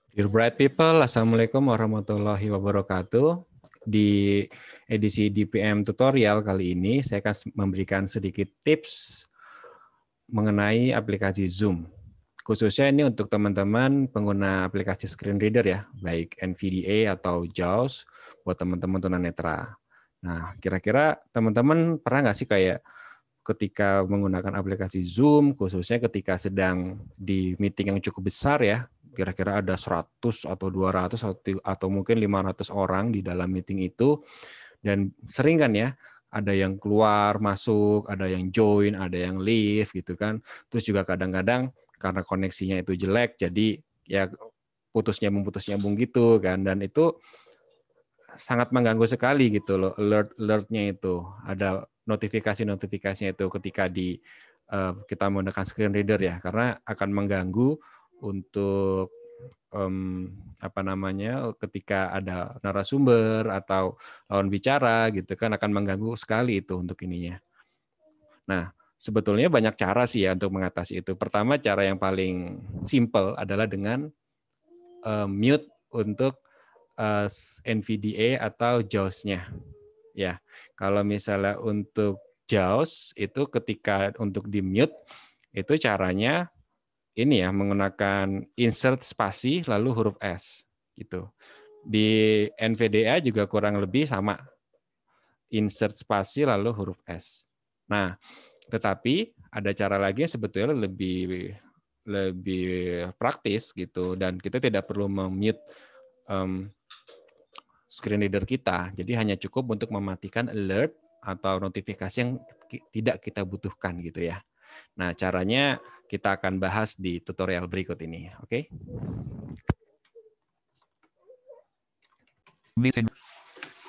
Dear bright people, Assalamualaikum warahmatullahi wabarakatuh. Di edisi DPM tutorial kali ini, saya akan memberikan sedikit tips mengenai aplikasi Zoom. Khususnya ini untuk teman-teman pengguna aplikasi screen reader ya, baik NVDA atau JAWS buat teman-teman tunanetra. Nah, kira-kira teman-teman pernah nggak sih kayak ketika menggunakan aplikasi Zoom, khususnya ketika sedang di meeting yang cukup besar ya, kira-kira ada 100 atau 200 atau mungkin 500 orang di dalam meeting itu, dan sering kan ya, ada yang keluar, masuk, ada yang join, ada yang leave gitu kan. Terus juga kadang-kadang karena koneksinya itu jelek, jadi ya putus nyambung gitu kan, dan itu sangat mengganggu sekali gitu loh, alertnya itu. Ada notifikasinya itu ketika kita menggunakan screen reader ya, karena akan mengganggu untuk apa namanya, ketika ada narasumber atau lawan bicara gitu kan, akan mengganggu sekali itu untuk ininya. Nah, sebetulnya banyak cara sih ya untuk mengatasi itu. Pertama, cara yang paling simple adalah dengan mute untuk NVDA atau JAWS-nya. Ya, kalau misalnya untuk JAWS itu ketika untuk di mute itu caranya ini ya, menggunakan insert spasi lalu huruf S gitu. Di NVDA juga kurang lebih sama, insert spasi lalu huruf S. Nah, tetapi ada cara lagi yang sebetulnya lebih lebih praktis gitu, dan kita tidak perlu mute screen reader kita. Jadi hanya cukup untuk mematikan alert atau notifikasi yang tidak kita butuhkan gitu ya. Nah, caranya kita akan bahas di tutorial berikut ini, oke? Meeting.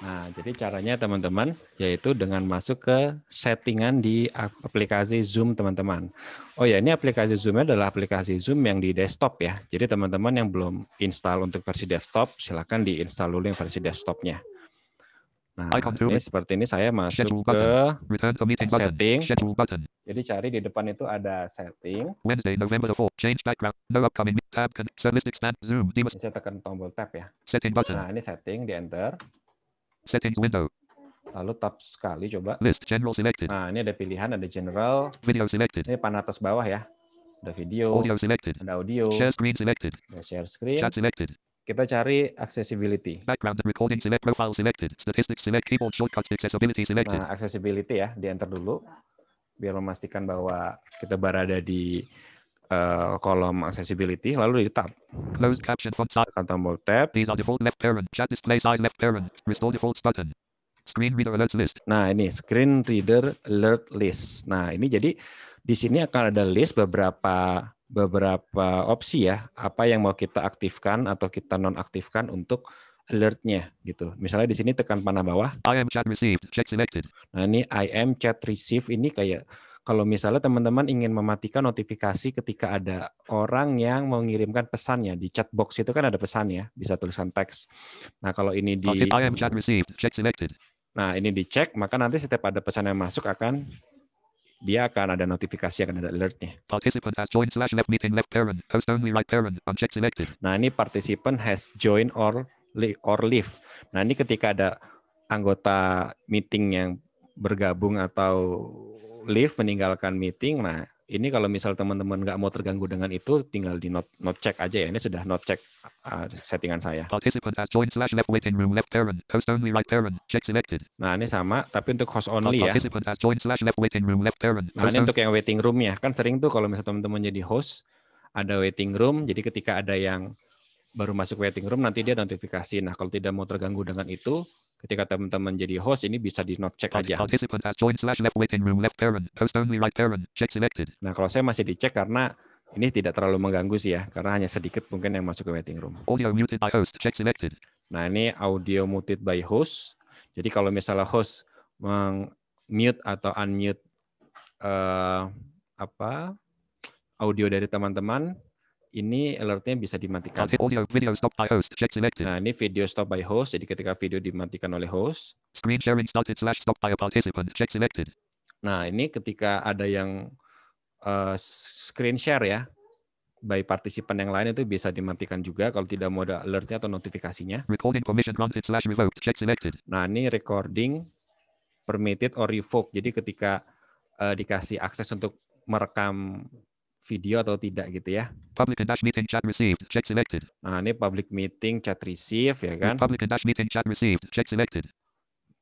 Nah, jadi caranya teman-teman yaitu dengan masuk ke settingan di aplikasi Zoom teman-teman. Oh ya, ini aplikasi Zoom adalah aplikasi Zoom yang di desktop ya. Jadi teman-teman yang belum install untuk versi desktop, silakan diinstal dulu yang versi desktopnya. Nah, ini seperti ini saya masuk ke setting. Jadi cari di depan itu ada setting. Wednesday, November the 4th. Change background. No upcoming tab. Set list expand. Zoom. Ini saya tekan tombol tab ya. Setting button. Nah, ini setting, di enter. Settings window. Lalu tab sekali coba. List general selected. Nah, ini ada pilihan, ada general. Video selected. Ini panah atas bawah ya. Ada video. Audio selected. Ada audio. Share screen selected. Ada share screen. Chat selected. Kita cari accessibility. Background and recording select. Profile selected. Statistics select. Keyboard shortcuts accessibility selected. Nah, accessibility ya, di enter dulu biar memastikan bahwa kita berada di kolom accessibility, lalu di tab. Closed caption font size. Tekan tombol tab. These are default left parent. Chat display size left parent. Restore defaults button. Screen reader alerts list. Nah, ini screen reader alert list. Nah, ini jadi di sini akan ada list beberapa opsi ya, apa yang mau kita aktifkan atau kita nonaktifkan untuk alertnya gitu. Misalnya di sini tekan panah bawah. I am chat received. Check selected. Nah, ini I am chat receive ini kayak kalau misalnya teman-teman ingin mematikan notifikasi ketika ada orang yang mengirimkan pesannya di chat box itu kan ada pesan ya, bisa tulisan teks. Nah, kalau ini di I am chat received. Check selected. Nah, ini dicek, maka nanti setiap ada pesan yang masuk dia akan ada notifikasi, akan ada alertnya. Participant has joined / left meeting left parent. Host only right parent. Uncheck selected. Nah, ini participant has joined or leave. Nah, ini ketika ada anggota meeting yang bergabung atau leave, meninggalkan meeting. Nah, ini kalau misal teman-teman nggak mau terganggu dengan itu, tinggal di not check aja ya. Ini sudah not check settingan saya. Participant has joined / left waiting room left parent. Host only right parent. Check selected. Nah, ini sama, tapi untuk host only ya. Participant has joined / left waiting room left parent. Nah, ini untuk yang waiting room ya. Kan sering tuh kalau misalnya teman-teman jadi host, ada waiting room. Jadi ketika ada yang baru masuk waiting room, nanti dia notifikasi. Nah, kalau tidak mau terganggu dengan itu, ketika teman-teman jadi host, ini bisa di not check aja. Participant has joined / left waiting room left parent. Host only right parent. Check selected. Nah, kalau saya masih dicek karena ini tidak terlalu mengganggu sih ya, karena hanya sedikit mungkin yang masuk ke waiting room. Audio muted by host. Check selected. Nah, ini audio muted by host. Jadi kalau misalnya host mute atau unmute audio dari teman-teman, ini alertnya bisa dimatikan. Audio video stop by host. Check selected. Nah, ini video stop by host. Jadi ketika video dimatikan oleh host. Screen sharing started / stop by a participant. Check selected. Nah, ini ketika ada yang screen share ya. by partisipan yang lain itu bisa dimatikan juga kalau tidak mau ada alertnya atau notifikasinya. Recording permission granted/revoked. Check selected. Nah, ini recording permitted or revoked. Jadi ketika dikasih akses untuk merekam video atau tidak gitu ya. Public and dash meeting chat received. Check selected. Nah, ini public meeting chat receive ya kan. Public and dash meeting chat received. Check selected.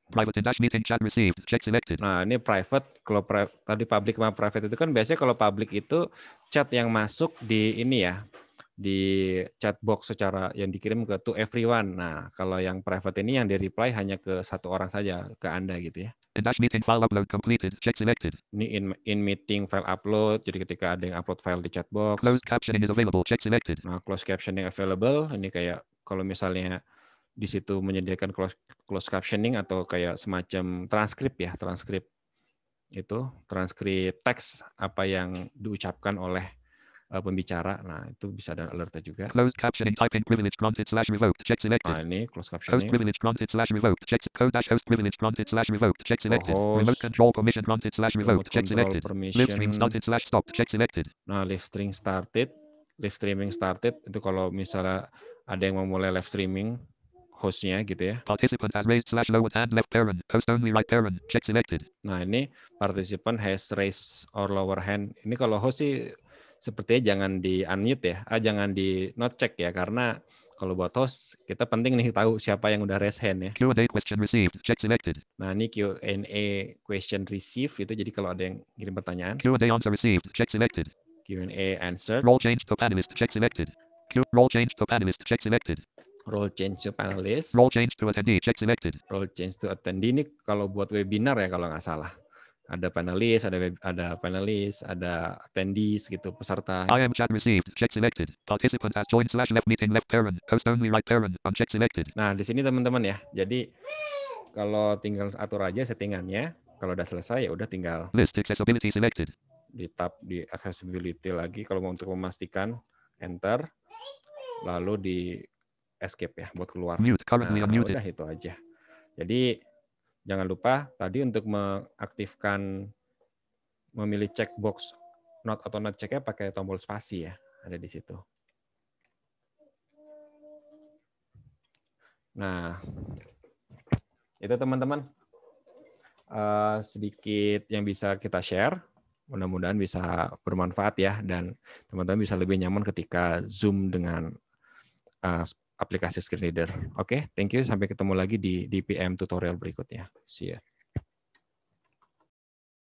Private and dash meeting chat received. Check selected. Nah, ini private. Kalau tadi public sama private itu kan biasanya kalau public itu chat yang masuk di ini ya, di chat box secara yang dikirim ke to everyone. Nah, kalau yang private ini yang di-reply hanya ke satu orang saja, ke Anda gitu ya. In dash meeting file upload completed. Check selected. Ini in meeting file upload. Jadi ketika ada yang upload file di chat box. Closed captioning is available. Check selected. Nah, closed captioning available. Ini kayak kalau misalnya di situ menyediakan closed captioning atau kayak semacam transkrip ya, transkrip teks apa yang diucapkan oleh pembicara. Nah, itu bisa ada alertnya juga. Closed captioning typing privilege granted/revoked. Check selected. Nah, ini closed Host captioning. privilege granted/revoked. Check code-host privilege granted/revoked. Check selected. Host, remote control permission granted/revoked. remote Check control selected. permission. Live stream started/stopped. Check selected. Nah, live streaming started itu kalau misalnya ada yang mau mulai live streaming hostnya gitu ya. Participant has raised/lowered hand left parent. Host only right parent. Check selected. Nah, ini participant has raised or lower hand. Ini kalau host sih sepertinya jangan di unmute ya. Jangan di not check ya, karena kalau buat host kita penting nih tahu siapa yang udah raise hand ya. Q&A question received. Check selected. Nah, ini Q&A question received itu jadi kalau ada yang kirim pertanyaan. Q&A answer received. Check selected. Q&A answer. Role change to panelist. Check selected. Role change to panelist. Check selected. Role change to panelist. Role change to attendee. Check selected. Role change to attendee ini kalau buat webinar ya kalau nggak salah. Ada panelis, ada panelis, ada attendees gitu, peserta. I am chat received. Check selected. Participant has joined/left meeting left parent. Host only right parent. Uncheck selected. Nah, di sini teman-teman ya. Jadi kalau tinggal atur aja settingannya. Kalau udah selesai ya udah tinggal list accessibility selected. Di tab di accessibility lagi kalau mau untuk memastikan enter. Lalu di escape ya buat keluar. Mute currently unmuted. Udah itu aja. Jadi jangan lupa tadi untuk mengaktifkan memilih checkbox not atau not check-nya pakai tombol spasi ya, ada di situ. Nah, itu teman-teman sedikit yang bisa kita share. Mudah-mudahan bisa bermanfaat ya, dan teman-teman bisa lebih nyaman ketika Zoom dengan aplikasi screen reader. Oke, thank you. Sampai ketemu lagi di DPM tutorial berikutnya. See ya.